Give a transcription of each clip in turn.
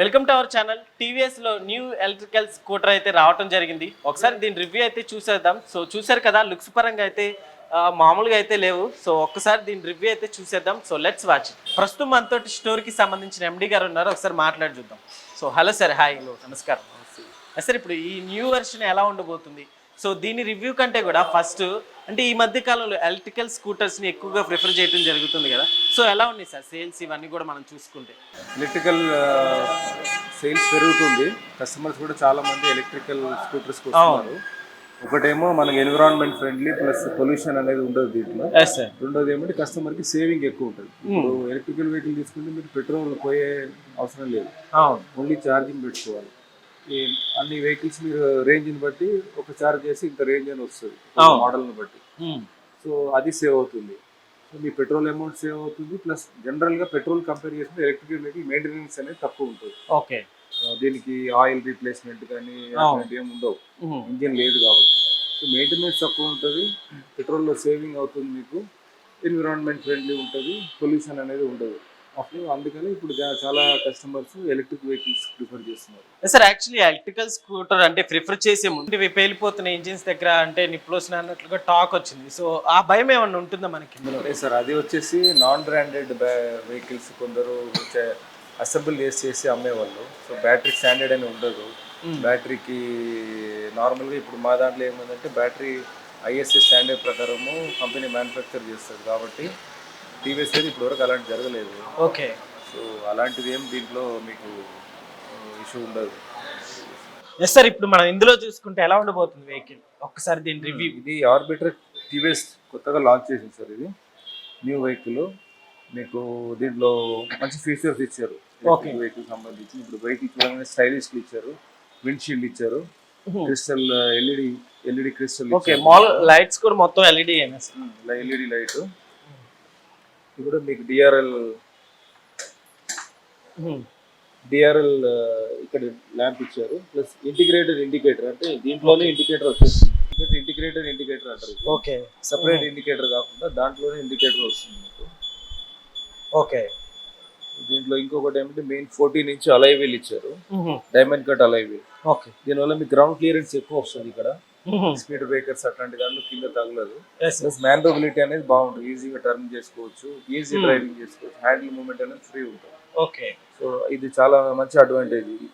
Welcome to our channel. TVS లో new electrical scooter అయితే రావటం జరిగింది. ఒకసారి దీని రివ్యూ అయితే చూసేద్దాం. సో చూసారు కదా, లుక్స్ పరంగా అయితే మామూలుగా అయితే లేవు. సో ఒక్కసారి దీని రివ్యూ అయితే చూసేద్దాం. So let's watch. ప్రస్తుతం మనతో స్టోర్కి సంబంధించిన ఎండి గారు ఉన్నారు, ఒకసారి మాట్లాడి చూద్దాం. So hello sir, hi. నమస్కారం సార్. ఇప్పుడు ఈ న్యూ వెర్షన్ ఎలా ఉండబోతుంది? సో దీని రివ్యూ కంటే కూడా ఫస్ట్ అంటే ఈ మధ్య కాలంలో ఎలక్ట్రికల్ స్కూటర్స్ని ఎక్కువగా ప్రిఫర్ చేయడం జరుగుతుంది కదా. సో ఎలా ఉన్నాయి సార్ సేల్స్ ఇవన్నీ కూడా మనం చూసుకుంటే? ఎలక్ట్రికల్ సేల్స్ పెరుగుతుంది. కస్టమర్స్ కూడా చాలా మంది ఎలక్ట్రికల్ స్కూటర్స్ వస్తున్నారు. ఒకటేమో మనకి ఎన్విరాన్మెంట్ ఫ్రెండ్లీ ప్లస్ పొల్యూషన్ అనేది ఉండదు దీంట్లో. రెండోది ఏమంటే కస్టమర్కి సేవింగ్ ఎక్కువ ఉంటుంది. ఇప్పుడు ఎలక్ట్రికల్ వెహికల్ తీసుకుంటే మీరు పెట్రోల్ పోయే అవసరం లేదు, ఓన్లీ ఛార్జింగ్ పెట్టుకోవాలి. అన్ని వెహికల్స్ మీరు రేంజ్ని బట్టి ఒక ఛార్జ్ చేసి ఇంత రేంజ్ అని వస్తుంది మోడల్ని బట్టి. సో అది సేవ్ అవుతుంది. సో మీ పెట్రోల్ అమౌంట్ సేవ్ అవుతుంది. ప్లస్ జనరల్గా పెట్రోల్ కంపేర్ చేస్తే ఎలక్ట్రికల్ వెహికల్ మెయింటెనెన్స్ అనేది తక్కువ ఉంటుంది. ఓకే, దీనికి ఆయిల్ రీప్లేస్మెంట్ కానీ అట్లాంటివి ఏమి ఉండవు, ఇంజిన్ లేదు కాబట్టి. సో మెయింటెనెన్స్ తక్కువ ఉంటుంది, పెట్రోల్లో సేవింగ్ అవుతుంది, మీకు ఎన్విరాన్మెంట్ ఫ్రెండ్లీ ఉంటుంది, పొల్యూషన్ అనేది ఉండదు. అందుకని ఇప్పుడు చాలా కస్టమర్స్ ఎలక్ట్రిక్ వెహికల్స్ ప్రిఫర్ చేస్తున్నారు. సార్ యాక్చువల్లీ ఎలక్ట్రికల్ స్కూటర్ అంటే ప్రిఫర్ చేసే ముందు ఇవి పేలిపోతున్న ఇంజిన్స్ దగ్గర అంటే నిప్పులోసిన అన్నట్లుగా టాక్ వచ్చింది. సో ఆ భయం ఏమన్నా ఉంటుందా మనకి? సార్ అది వచ్చేసి నాన్ బ్రాండెడ్ వెహికల్స్ కొందరు అసెంబుల్ చేసి అమ్మేవాళ్ళు. సో బ్యాటరీ స్టాండర్డ్ అని ఉండదు. బ్యాటరీకి నార్మల్గా ఇప్పుడు మా దాంట్లో ఏముందంటే బ్యాటరీ ఐఎస్ఐ స్టాండర్డ్ ప్రకారము కంపెనీ మ్యానుఫ్యాక్చర్ చేస్తుంది కాబట్టి టీవీఎస్ అయితే ఇప్పటివరకు అలాంటి జరగలేదు. ఓకే, సో అలాంటిది ఏం దీంట్లో మీకు ఇష్యూ ఉండదు. Yes sir. ఇప్పుడు మనం ఇందులో చూసుకుంటే ఎలా ఉండబోతుంది వెహికల్, ఒక్కసారి దీని రివ్యూ. ఇది ఆర్బిటర్ టీవీఎస్ కొత్తగా లాంచ్ చేసింది సార్. ఇది న్యూ వెహికల్. మీకు దీంట్లో మంచి ఫీచర్స్ ఇచ్చారు వెహికల్ సంబంధించి. ఇప్పుడు వెహికల్ చూడగానే స్టైలిష్ ఇచ్చారు, విండ్ షీల్డ్ ఇచ్చారు, crystal LED crystal. Okay, mall lights కూడా మొత్తం ఎల్ఈడి ఎల్ఈడి లైట్. ఇప్పుడు మీకు డిఆర్ఎల్ ఇక్కడ ల్యాంప్ ఇచ్చారు, ప్లస్ ఇంటిగ్రేటెడ్ ఇండికేటర్. అంటే దీంట్లోనే ఇండికేటర్ వచ్చేస్తుంది. ఇంటిగ్రేటెడ్ ఇండికేటర్ అంటారు. ఓకే, సపరేట్ ఇండికేటర్ కాకుండా దాంట్లోనే ఇండికేటర్ వస్తుంది మీకు. ఓకే, దీంట్లో ఇంకొకటి ఏమంటే మెయిన్ 14 ఇంచ్ అలై వీల్ ఇచ్చారు, diamond cut alloy wheel. Okay, దీనివల్ల మీకు గ్రౌండ్ క్లియరెన్స్ ఎక్కువ వస్తుంది. ఇక్కడ స్పీడ్ బ్రేకర్స్ అట్లాంటి దాంట్లో కింద తగలదు. ప్లస్ మ్యానువబిలిటీ అనేది బాగుంటుంది, ఈజీగా టర్న్ చేసుకోవచ్చు, ఈజీ డ్రైవింగ్ చేసుకోవచ్చు, హ్యాండిల్ మూవ్మెంట్ అనేది ఫ్రీ ఉంటుంది. ఓకే, సో ఇది చాలా మంచి అడ్వాంటేజ్ ఈ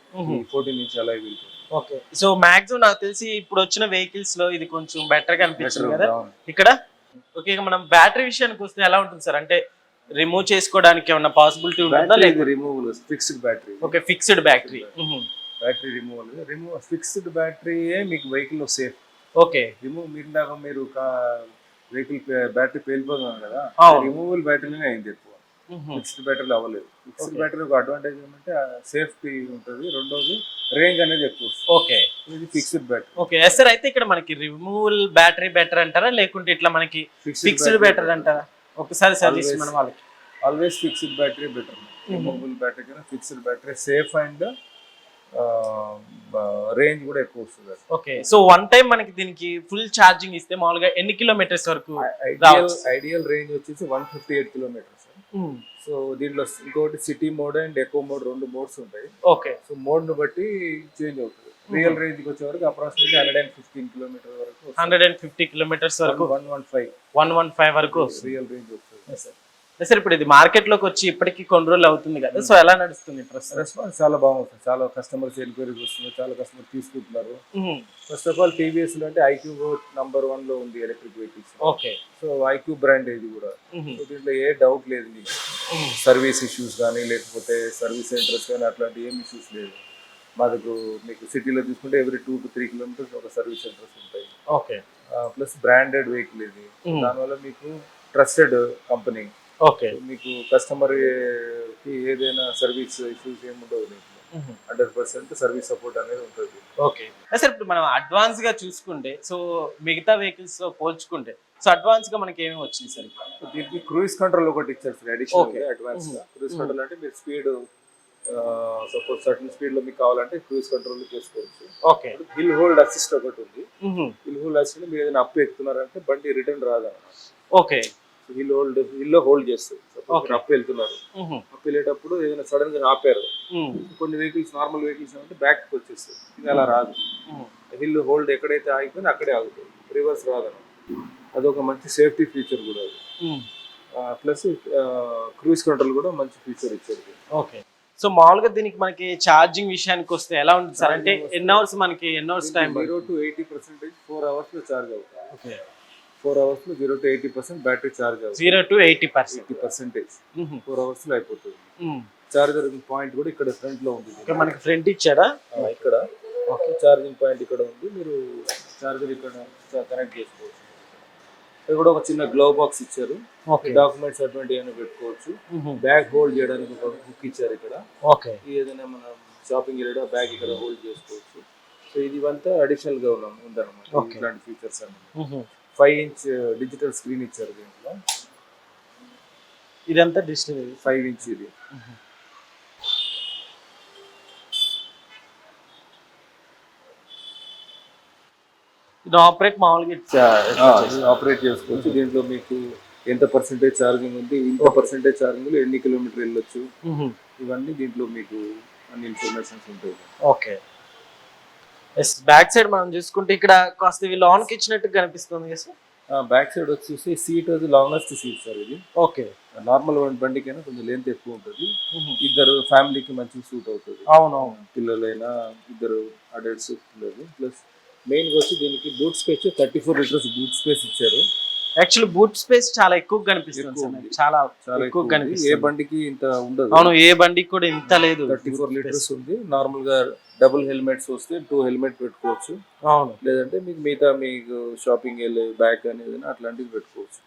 14 inch alloy wheel. Okay, so maximum నాకు తెలిసి ఇప్పుడు వచ్చిన వెహికల్స్ లో ఇది కొంచెం బెటర్ గా అనిపిస్తుంది కదా ఇక్కడ. ఓకే, మనం బ్యాటరీ విషయానికి వస్తే ఎలా ఉంటుంది సార్? అంటే రిమూవ్ చేసుకోవడానికి ఏమన్నా పాసిబిలిటీ ఉంటుందా? లేదు, removal fixed battery. Okay, fixed battery. Battery removal fixed బ్యాటరీయే మీకు వెహికల్ లో సేఫ్. ఓకే, రిమూవ్ మీరు వెహికల్ బ్యాటరీ పేలిపోతున్నాను కదా, రిమూవల్ బ్యాటరీనే అయింది ఎక్కువ. ఫిక్స్డ్ బ్యాటరీలు అవ్వలేదు. ఫిక్స్డ్ బ్యాటరీ ఒక అడ్వాంటేజ్ ఏంటంటే సేఫ్టీ ఉంటుంది, రెండోది రేంజ్ అనేది ఎక్కువ. ఓకే, ఇది ఫిక్స్డ్ బ్యాటరీ. Okay sir. అయితే ఇక్కడ మనకి రిమూవల్ బ్యాటరీ బెటర్ అంటారా, లేకుంటే ఇట్లా మనకి ఫిక్స్డ్ బెటర్ అంటారా? ఒకసారి సజెస్ట్ మన వాళ్ళకి. Always fixed battery better. Removal battery కన్నా fixed battery safe and range కూడా ఎక్కువ వస్తుంది. ఓకే, సో వన్ టైం మనకి దీనికి ఫుల్ ఛార్జింగ్ ఇస్తే మామూలుగా ఎన్ని కిలోమీటర్స్ వరకు? ఐడియల్ రేంజ్ వచ్చేసి 158 కిలోమీటర్స్. సో దీంట్లో ఇంకోటి city mode and echo mode, 2 modes ఉంటాయి. ఓకే, సో మోడ్ ను బట్టి చేంజ్ అవుతుంది. రియల్ రేంజ్ వచ్చే వరకు అప్రాక్సిమేట్లీ 115 కిలోమీటర్ వరకు, 150 కిలోమీటర్స్ వరకు, 115 వరకు రియల్ రేంజ్ వస్తుంది. సార్ ఇప్పుడు ఇది మార్కెట్ లోకి వచ్చి ఇప్పటికీ కొన్ని రోజులు అవుతుంది కదా, సో ఎలా నడుస్తుంది? రెస్పాన్స్ చాలా బాగుంటుంది. చాలా కస్టమర్స్ ఎంక్వైరీస్ వస్తుంది, చాలా కస్టమర్ తీసుకుంటున్నారు. ఫస్ట్ ఆఫ్ ఆల్ టీవీఎస్ లో అంటే ఐక్యూ నంబర్ 1 లో ఉంది electric vehicles. Okay, so IQ brand ఇది కూడా. సో దీంట్లో ఏ డౌట్ లేదు మీకు. సర్వీస్ ఇష్యూస్ కానీ లేకపోతే సర్వీస్ సెంటర్స్ కానీ అట్లాంటి ఏం ఇష్యూస్ లేదు. మాకు మీకు సిటీలో చూసుకుంటే ఎవ్రీ 2 to 3 కిలోమీటర్స్ ఒక సర్వీస్ సెంటర్స్ ఉంటాయి. ఓకే, ప్లస్ బ్రాండెడ్ వెహికల్ ఇది, దానివల్ల మీకు ట్రస్టెడ్ కంపెనీ. ఓకే, మీకు కస్టమర్ కి ఏదైనా సర్వీస్ ఇష్యూస్ ఏమి ఉండవు. మీకు 100% సర్వీస్ సపోర్ట్ అనేది ఉంటుంది. Okay sir. ఇప్పుడు మనం అడ్వాన్స్ గా చూసుకుంటే, సో మిగతా వెహికల్స్ తో పోల్చుకుంటే సో అడ్వాన్స్ గా మనకి ఏమేమి వచ్చింది సార్? దీనికి క్రూయిజ్ కంట్రోల్ ఒకటి ఇచ్చారు సార్ అడిషనల్ గా. అడ్వాన్స్ గా క్రూయిజ్ కంట్రోల్ అంటే మీరు స్పీడ్ సపోజ్ సర్టన్ స్పీడ్ లో మీకు కావాలంటే క్రూయిజ్ కంట్రోల్ చేసుకోవచ్చు. ఓకే, హిల్ హోల్డ్ అసిస్ట్ ఒకటి ఉంది. హిల్ హోల్డ్ అసిస్ట్ మీరు ఏదైనా అప్పు ఎక్కుతున్నారంటే బండి రిటర్న్ రాదన్నమాట. ఓకే, హిల్లో హోల్డ్ చేస్తుంది. సపోజ్ అప్ వెళ్తున్నారు, అప్ వెళ్ళేటప్పుడు ఏదైనా సడన్ గా ఆపారు, కొన్ని వెహికల్స్ నార్మల్ వెహికల్స్ అంటే బ్యాక్ వచ్చేస్తుంది, ఇది అలా రాదు. హిల్ హోల్డ్ ఎక్కడైతే ఆగిపోయిందో అక్కడే ఆగుతుంది, రివర్స్ రాదన్న. అదొక మంచి సేఫ్టీ ఫీచర్ కూడా అది. ప్లస్ క్రూజ్ కంట్రోల్ కూడా మంచి ఫీచర్ ఇచ్చారు. ఓకే. సో మామూలుగా దీనికి మనకి ఛార్జింగ్ విషయానికి వస్తే ఎలా ఉంటుంది సార్? అంటే ఎన్ని అవర్స్ టైం? 0 to 80% 4 hours లో ఛార్జ్ అవుతుంది. ఓకే, 4 hours లో 0 to 80% బ్యాటరీ ఛార్జ్ అవుతుంది. 0 to 80%. 80% 4 hours లో అయిపోతుంది. చార్జర్ పాయింట్ కూడా ఇక్కడ ఫ్రంట్ లో ఉంది. ఇక్కడ మనకి ఫ్రంట్ ఇచ్చాడా? ఇక్కడ చార్జింగ్ పాయింట్ ఇక్కడ ఉంది, మీరు చార్జర్ ఇక్కడ కనెక్ట్ చేసుకోవచ్చు. ఇక్కడ కూడా ఒక చిన్న గ్లవ్ బాక్స్ ఇచ్చారు, డాక్యుమెంట్స్ అటువంటి ఏమైనా పెట్టుకోవచ్చు. బ్యాగ్ హోల్డ్ చేయడానికి ఒక హుక్ ఇచ్చారు ఇక్కడ. ఓకే, ఏదైనా మనం షాపింగ్ వెళ్ళడం బ్యాగ్ ఇక్కడ హోల్డ్ చేసుకోవచ్చు. సో ఇది ఇవంతా అడిషనల్ గా ఉందన్నమాట ఇట్లాంటి ఫీచర్స్ అన్ని. 5-inch డిజిటల్ స్క్రీన్ ఇచ్చారు దీంట్లో. ఇదంతా డిజిటల్ 5-inch ఇది. ఇది ఆపరేట్ మామూలుగా ఆపరేట్ చేసుకోవచ్చు. దీంట్లో మీకు ఎంత పర్సెంటేజ్ ఛార్జింగ్ ఉంది, ఇంత పర్సెంటేజ్ ఛార్జింగ్ లో ఎన్ని కిలోమీటర్ వెళ్ళొచ్చు, ఇవన్నీ దీంట్లో మీకు అన్ని ఇన్ఫర్మేషన్స్ ఉంటాయి. ఓకే. బ్యాక్ సైడ్ మనం చూసుకుంటే ఇక్కడ కాస్త లాన్ కి ఇచ్చినట్టు కనిపిస్తుంది కదా సార్? బ్యాక్ సైడ్ వచ్చేసి సీట్ అది లాంగెస్ట్ సీట్ సార్ ఇది. ఓకే, నార్మల్ బండికైనా కొంచెం లెంత్ ఎక్కువ ఉంటుంది. ఇద్దరు ఫ్యామిలీకి మంచిగా సూట్ అవుతుంది. అవునవును, పిల్లలైనా ఇద్దరు అడల్ట్స్ పిల్లలు. ప్లస్ మెయిన్ గా వచ్చి దీనికి boot space 34 liters boot space ఇచ్చారు. యాక్చువల్లీ బూట్ స్పేస్ చాలా ఎక్కువ కనిపిస్తుంది, చాలా ఎక్కువ కనిపిస్తుంది. ఏ బండికి ఇంత ఉండదు. అవును, ఏ బండికి కూడా ఇంత లేదు. 34 liters ఉంది. నార్మల్ గా డబుల్ హెల్మెట్స్ వస్తే 2 హెల్మెట్ పెట్టుకోవచ్చు. అవును, లేదంటే మీకు మిగతా మీకు షాపింగ్ వెళ్ళే బ్యాగ్ అనేది అట్లాంటివి పెట్టుకోవచ్చు.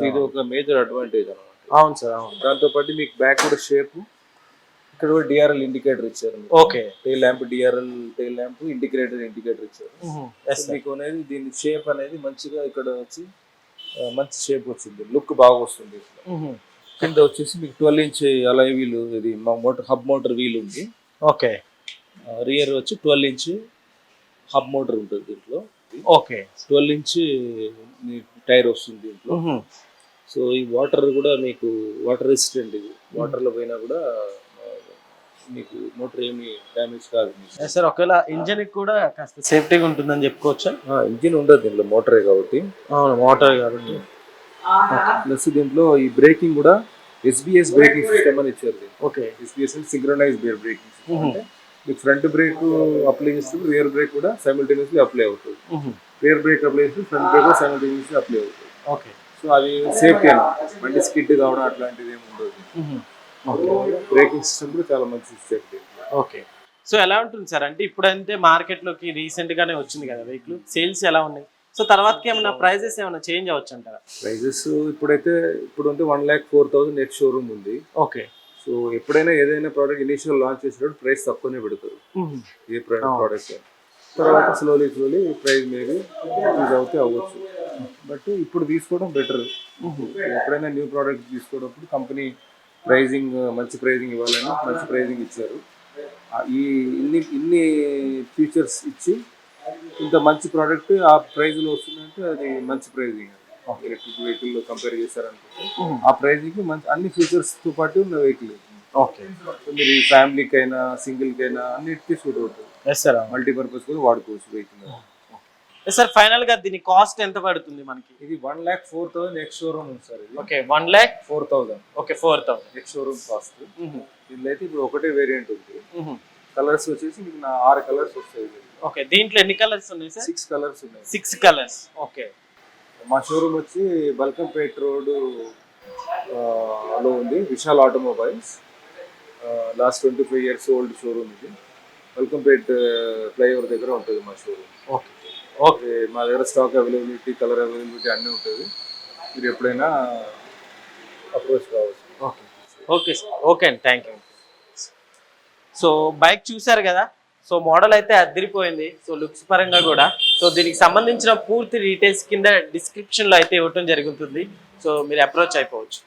ఇది ఒక మేజర్ అడ్వాంటేజ్ అనమాట. అవును సార్, అవును. దాంతో పాటు మీకు బ్యాక్ కూడా షేప్, ఇక్కడ కూడా డిఆర్ఎల్ ఇండికేటర్ ఇచ్చారు. Okay, tail lamp DRL tail lamp, indicator ఇచ్చారు. మీకు అనేది దీని షేప్ అనేది మంచిగా ఇక్కడ వచ్చి మంచి షేప్ వచ్చింది, లుక్ బాగా వస్తుంది. కింద వచ్చేసి మీకు 12-inch అలాయ్ వీల్, ఇది మా హబ్ మోటార్ వీల్ ఉంది. ఓకే, రియర్ వచ్చి 12-inch హబ్ మోటార్ ఉంటుంది దీంట్లో. ఓకే, 12-inch టైర్ వస్తుంది దీంట్లో. సో ఈ వాటర్ కూడా మీకు వాటర్ రెసిస్టెంట్, ఇది వాటర్ లో పోయినా కూడా మీకు మోటార్ ఏమి డ్యామేజ్ కాదు సార్. ఒకవేళ ఇంజిన్ కూడా కాస్త సేఫ్టీగా ఉంటుందని చెప్పుకోవచ్చా? ఇంజిన్ ఉండదు దీంట్లో, మోటరే కాబట్టి. అవును, మోటార్ కాబట్టి. ప్లస్ దీంట్లో ఈ బ్రేకింగ్ కూడా SBS బ్రేకింగ్ సిస్టమ్ అని ఇచ్చారు. Okay, SBS synchronise braking system. అంటే మీకు ఫ్రంట్ బ్రేక్ అప్లై చేస్తే రియర్ బ్రేక్ కూడా సైమల్టేనియస్లీ అప్లై అవుతుంది. రియర్ బ్రేక్ అప్లై చేస్తే ఫ్రంట్ బ్రేక్ కూడా సైమల్టేనియస్లీ అప్లై అవుతుంది. ఓకే, సో అది సేఫ్టీ అన్నమాట. బండి స్కిడ్ కావడం అట్లాంటిది ఏమి ఉండదు. బ్రేకింగ్ సిస్టమ్ కూడా చాలా మంచి సేఫ్టీ. ఓకే. సో ఎలా ఉంటుంది సార్? అంటే ఇప్పుడంటే మార్కెట్లోకి రీసెంట్ గానే వచ్చింది కదా వెహికల్, సేల్స్ ఎలా ఉన్నాయి? సో తర్వాతకి ఏమైనా ప్రైజెస్ ఏమైనా చేంజ్ అవ్వచ్చు అంటారా? ప్రైజెస్ ఇప్పుడు అంటే 1,04,000 నెట్ షోరూమ్ ఉంది. ఓకే. సో ఎప్పుడైనా ఏదైనా ప్రోడక్ట్ ఇనిషియల్ లాంచ్ చేసినప్పుడు ప్రైస్ తక్కువనే పెడతారు, ఏ ప్రోడక్ట్. తర్వాత స్లోలీ ప్రైస్ మేబీ ఇంక్రీజ్ అవుతే అవ్వచ్చు. బట్ ఇప్పుడు తీసుకోవడం బెటర్. ఎప్పుడైనా న్యూ ప్రోడక్ట్ తీసుకోవడం కంపెనీ ప్రైజింగ్ మంచి ప్రైజింగ్ ఇవ్వాలని మంచి ప్రైజింగ్ ఇచ్చారు. ఈ ఇన్ని ఫీచర్స్ ఇచ్చి ఇంత మంచి ప్రోడక్ట్ ఆ ప్రైజ్లో వస్తుందంటే అది మంచి ప్రైజింగ్. ఎలక్ట్రిక్ వెహికల్ కంపేర్ చేశారనుకుంటే ఆ ప్రైజింగ్ మంచి అన్ని ఫీచర్స్తో పాటు ఉన్న వెహికల్. ఓకే, మీరు ఈ ఫ్యామిలీకైనా సింగిల్కైనా అన్నిటికీ సూట్ అవుతుంది. మల్టీపర్పస్ కూడా వాడుకోవచ్చు వెహికల్. సార్ ఫైనల్ గా దీని కాస్ట్ ఎంత పడుతుంది మనకి? ఇది 1,04,000 నెక్స్ట్ షోరూమ్ ఉంది sir. Okay, 1,04,000. Okay, 4,000 next showroom cost. దీనిలో అయితే ఇప్పుడు ఒకటే వేరియంట్ ఉంది. కలర్స్ వచ్చేసి మీకు 6 కలర్స్ వస్తాయి. ఓకే, దీంట్లో ఎన్ని కలర్స్ ఉన్నాయి సార్? 6 కలర్స్ ఉన్నాయి. 6 కలర్స్. ఓకే. మా షోరూమ్ వచ్చి బల్కంపేట్ రోడ్ లో ఉంది, Vishal automobiles. Last 25 years old showroom ఇది. బల్కంపేట్ ఫ్లైఓవర్ దగ్గర ఉంటుంది మా షోరూమ్. ఓకే. ఓకే, మా దగ్గర స్టాక్ అవైలబిలిటీ, కలర్ అవైలబిలిటీ అన్నీ ఉంటుంది. మీరు ఎప్పుడైనా అప్రోచ్ కావచ్చు. ఓకే. ఓకే సార్, ఓకే అండి, థ్యాంక్ యూ. సో బైక్ చూసారు కదా, సో మోడల్ అయితే అదిరిపోయింది. సో లుక్స్ పరంగా కూడా. సో దీనికి సంబంధించిన పూర్తి డీటెయిల్స్ కింద డిస్క్రిప్షన్లో అయితే ఇవ్వటం జరుగుతుంది. సో మీరు అప్రోచ్ అయిపోవచ్చు.